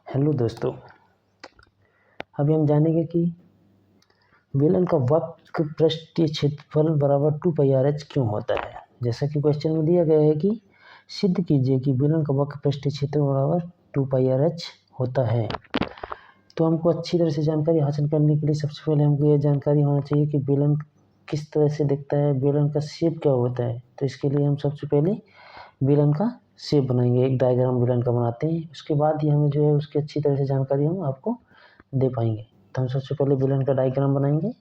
Hello दोस्तों, अभी हम जानेंगे कि बेलन का वक्र पृष्ठीय क्षेत्रफल बराबर 2πr/h क्यों होता है। जैसा कि क्वेश्चन में दिया गया है कि सिद्ध कीजिए कि बेलन का वक्र पृष्ठीय क्षेत्रफल बराबर 2πr/h होता है। तो हमको अच्छी तरह से जानकारी हासिल करने के लिए सबसे पहले हमको यह जानकारी होना चाहिए कि बेलन किस तरह से दिखता है, बेलन का शेप क्या होता है। तो इसके लिए हम सबसे पहले बेलन का शेप बनाएंगे, एक डायग्राम बेलन का बनाते हैं। उसके बाद ही हमें जो है उसकी अच्छी तरह से जानकारी हम आपको दे पाएंगे। तो हम सबसे पहले बेलन का डायग्राम बनाएंगे।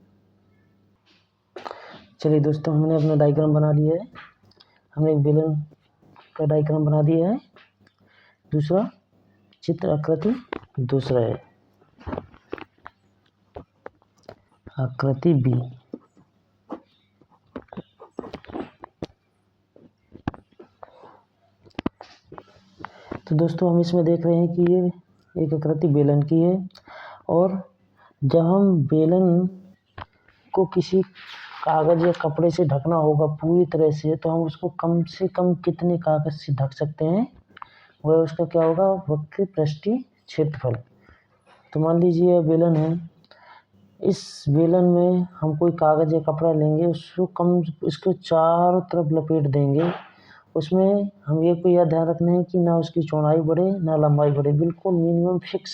चलिए दोस्तों, हमने अपना डायग्राम बना लिया है। हमने एक बेलन का डायग्राम बना दिया है। दूसरा चित्र आकृति दूसरा है आकृति बी। तो दोस्तों, हम इसमें देख रहे हैं कि ये एक आकृति बेलन की है, और जब हम बेलन को किसी कागज़ या कपड़े से ढकना होगा पूरी तरह से, तो हम उसको कम से कम कितने कागज़ से ढक सकते हैं, वह उसका क्या होगा, वक्र पृष्ठीय क्षेत्रफल। तो मान लीजिए यह बेलन है, इस बेलन में हम कोई कागज़ या कपड़ा लेंगे, इसको चारों तरफ लपेट देंगे। उसमें हम ये को यह ध्यान रखना है कि ना उसकी चौड़ाई बढ़े ना लंबाई बढ़े, बिल्कुल मिनिमम फिक्स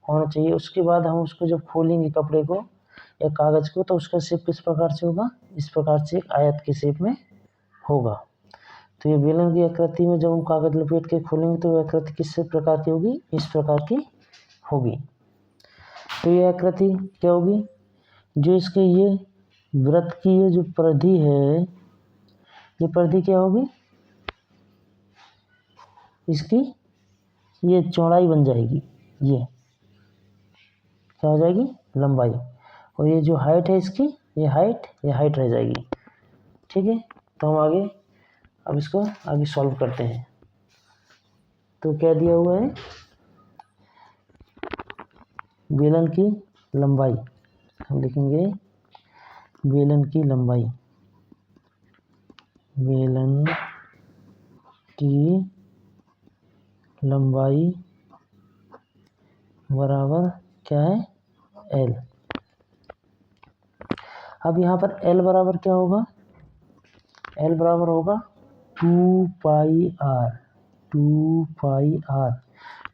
होना चाहिए। उसके बाद हम उसको जब खोलेंगे कपड़े को या कागज़ को, तो उसका शेप किस प्रकार से होगा, इस प्रकार से एक आयत के शेप में होगा। तो ये बेलन की आकृति में जब हम कागज़ लपेट के खोलेंगे तो वह आकृति किस प्रकार की होगी, इस प्रकार की होगी। तो ये आकृति क्या होगी, जो इसके ये वृत्त की ये जो परिधि है, ये परिधि क्या होगी, इसकी ये चौड़ाई बन जाएगी, ये क्या हो जाएगी, लंबाई। और ये जो हाइट है इसकी, ये हाइट रह जाएगी। ठीक है, तो हम अब इसको आगे सॉल्व करते हैं। तो क्या दिया हुआ है, बेलन की लंबाई, हम लिखेंगे बेलन की लंबाई, बेलन की लंबाई बराबर क्या है, L। अब यहाँ पर L बराबर क्या होगा, L बराबर होगा 2πr।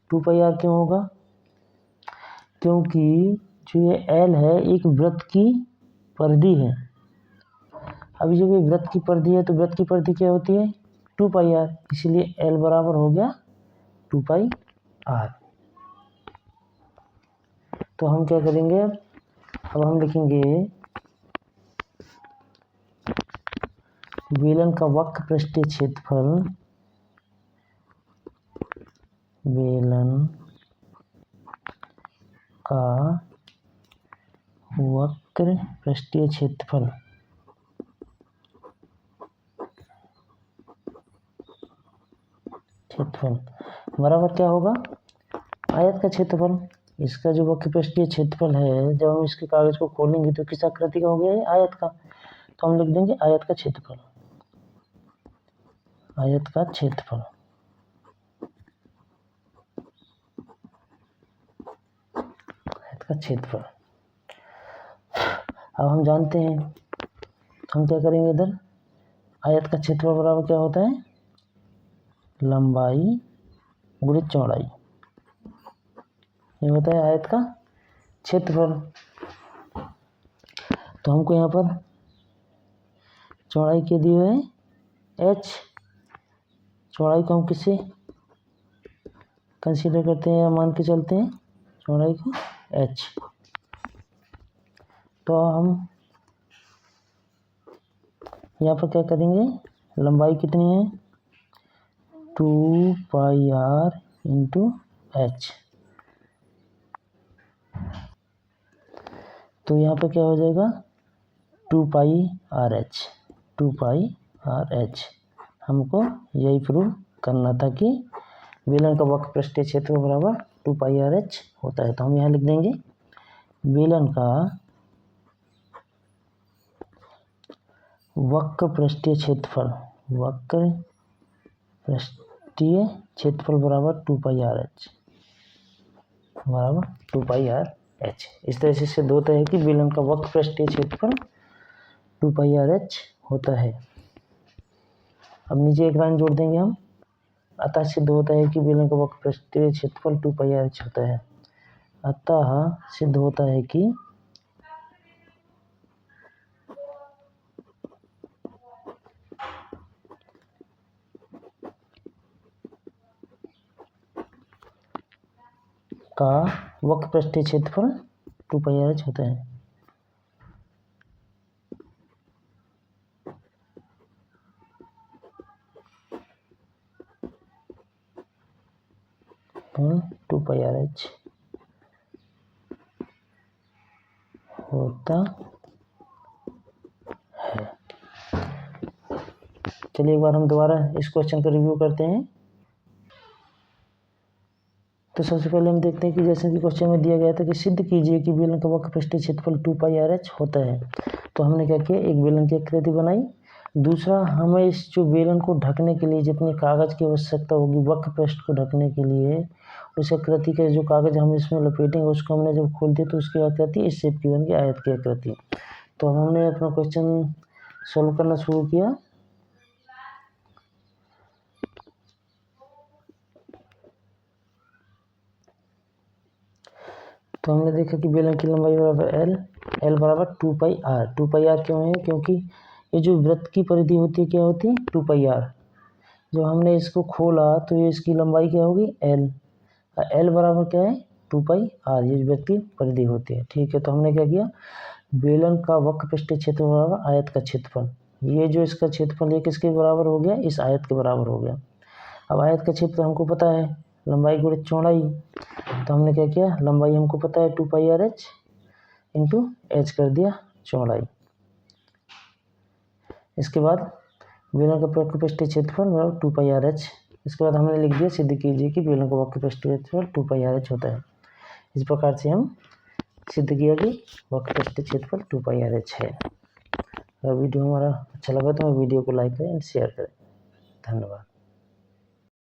2πr क्यों होगा, क्योंकि जो ये L है एक वृत्त की परिधि है। अभी जब ये वृत्त की परिधि है तो वृत्त की परिधि क्या होती है, 2πr, इसलिए L बराबर हो गया 2πr। तो हम क्या करेंगे, अब हम लिखेंगे बेलन का वक्र पृष्ठीय क्षेत्रफल, बेलन का वक्र पृष्ठीय क्षेत्रफल बराबर क्या होगा, आयत का क्षेत्रफल। इसका जो वक्र पृष्ठीय क्षेत्रफल है, जब हम इसके कागज को खोलेंगे तो किस आकृति का हो गया है, आयत का। तो हम लिख देंगे आयत का क्षेत्रफल, आयत का क्षेत्रफल। आयत का क्षेत्रफल अब हम जानते हैं, हम क्या करेंगे, इधर आयत का क्षेत्रफल बराबर क्या होता है, लंबाई गुणित चौड़ाई। ये होता है आयत का क्षेत्रफल। तो हमको यहाँ पर चौड़ाई के दिए हुए हैं h, चौड़ाई को हम किससे कंसीडर करते हैं या मान के चलते हैं, चौड़ाई को h। तो हम यहाँ पर क्या करेंगे, लंबाई कितनी है, 2πr × h। तो यहाँ पर क्या हो जाएगा, 2πrh। 2πrh हमको यही प्रूव करना था कि बेलन का वक्र पृष्ठीय क्षेत्रफल बराबर 2πrh होता है। तो हम यहाँ लिख देंगे बेलन का वक्र पृष्ठीय क्षेत्रफल, वक्र पृष्ठीय क्षेत्रफल बराबर 2πrh। बराबर 2πr/h। इस तरह से सिद्ध होता है कि बेलन का वक्र पृष्ठीय क्षेत्रफल 2πr/h होता है। अब नीचे एक लाइन जोड़ देंगे हम। अतः सिद्ध होता है कि बेलन का वक्र पृष्ठीय क्षेत्रफल 2πr/h होता है। अतः सिद्ध होता है कि का वक्र पृष्ठीय क्षेत्रफल 2πr/h होता है। और 2πr/h होता है। चलिए एक बार हम दोबारा इस क्वेश्चन को रिव्यू करते हैं। तो सबसे पहले हम देखते हैं कि जैसे कि क्वेश्चन में दिया गया था कि सिद्ध कीजिए कि बेलन का वक्र पृष्ठीय क्षेत्रफल 2πr/h होता है। तो हमने क्या किया, एक बेलन की आकृति बनाई। दूसरा, हमें इस जो बेलन को ढकने के लिए जितने कागज की आवश्यकता होगी वक्र पृष्ठ को ढकने के लिए, उस आकृति के जो कागज हम इसमें लपेटेंगे उसको हमने जब खोल दिया तो उसकी आकृति इस शेप की बन गई, आयत की आकृति। तो हमने अपना क्वेश्चन सॉल्व करना शुरू किया। तो हमने देखा कि बेलन की लंबाई बराबर एल बराबर 2πr। 2πr क्यों है, क्योंकि ये जो वृत्त की परिधि होती है क्या होती है, 2πr। जब हमने इसको खोला तो ये इसकी लंबाई क्या होगी, एल बराबर क्या है, 2πr। ये वृत्त की परिधि होती है। ठीक है, तो हमने क्या किया, बेलन का वक्र पृष्ठीय क्षेत्रफल बराबर आयत का क्षेत्रफल। ये जो इसका क्षेत्रफल ये किसके बराबर हो गया, इस आयत के बराबर हो गया। अब आयत का क्षेत्रफल हमको पता है, लंबाई गुणित चौड़ाई। तो हमने क्या किया, लंबाई हमको पता है 2πr/h इंटू h कर दिया चौड़ाई। इसके बाद बेलन का वक्र पृष्ठीय क्षेत्रफल बराबर 2πr/h। इसके बाद हमने लिख दिया सिद्ध कीजिए कि बेलन का वक्र पृष्ठीय क्षेत्रफल 2πr/h होता है। इस प्रकार से हम सिद्ध किया कि वक्र पृष्ठीय क्षेत्रफल 2πr/h है। अगर वीडियो हमारा अच्छा लगा तो वीडियो को लाइक करें एंड शेयर करें। धन्यवाद।